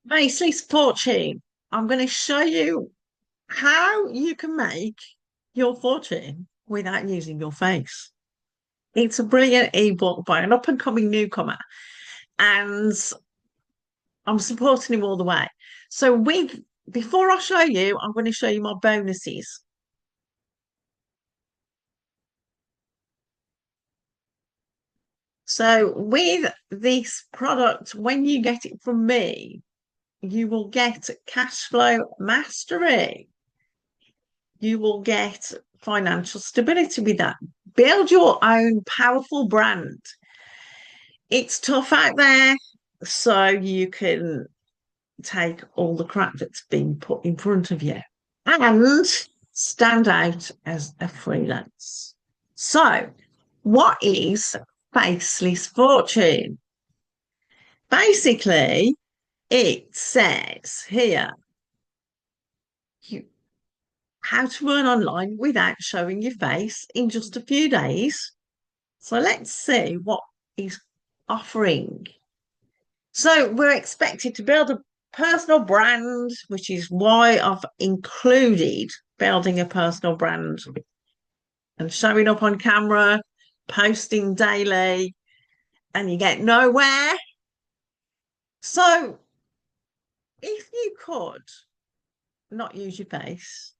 Faceless Fortune. I'm going to show you how you can make your fortune without using your face. It's a brilliant ebook by an up and coming newcomer, and I'm supporting him all the way. So, with before I show you, I'm going to show you my bonuses. So, with this product, when you get it from me, you will get cash flow mastery. You will get financial stability with that. Build your own powerful brand. It's tough out there, so you can take all the crap that's been put in front of you and stand out as a freelance. So, what is Faceless Fortune? Basically, it says here you, how to earn online without showing your face in just a few days. So let's see what he's offering. So we're expected to build a personal brand, which is why I've included building a personal brand and showing up on camera, posting daily, and you get nowhere. So if you could not use your face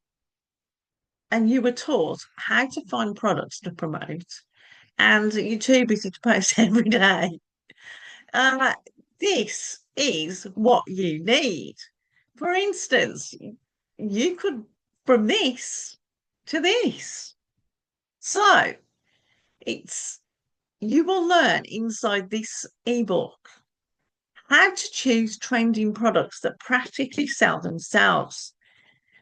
and you were taught how to find products to promote, and you're too busy to post every day, uh, this is what you need. For instance, you could from this to this. So it's you will learn inside this ebook how to choose trending products that practically sell themselves,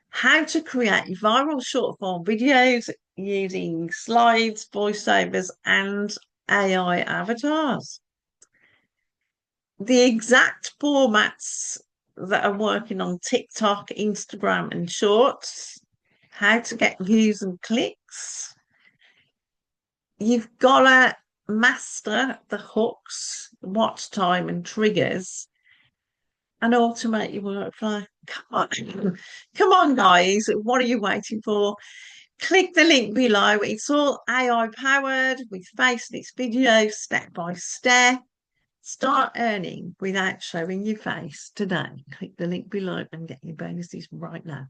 how to create viral short form videos using slides, voiceovers, and AI avatars. The exact formats that are working on TikTok, Instagram, and Shorts, how to get views and clicks. You've got to master the hooks, watch time, and triggers, and automate your workflow. Come on, come on, guys. What are you waiting for? Click the link below. It's all AI powered with faceless videos, step by step. Start earning without showing your face today. Click the link below and get your bonuses right now.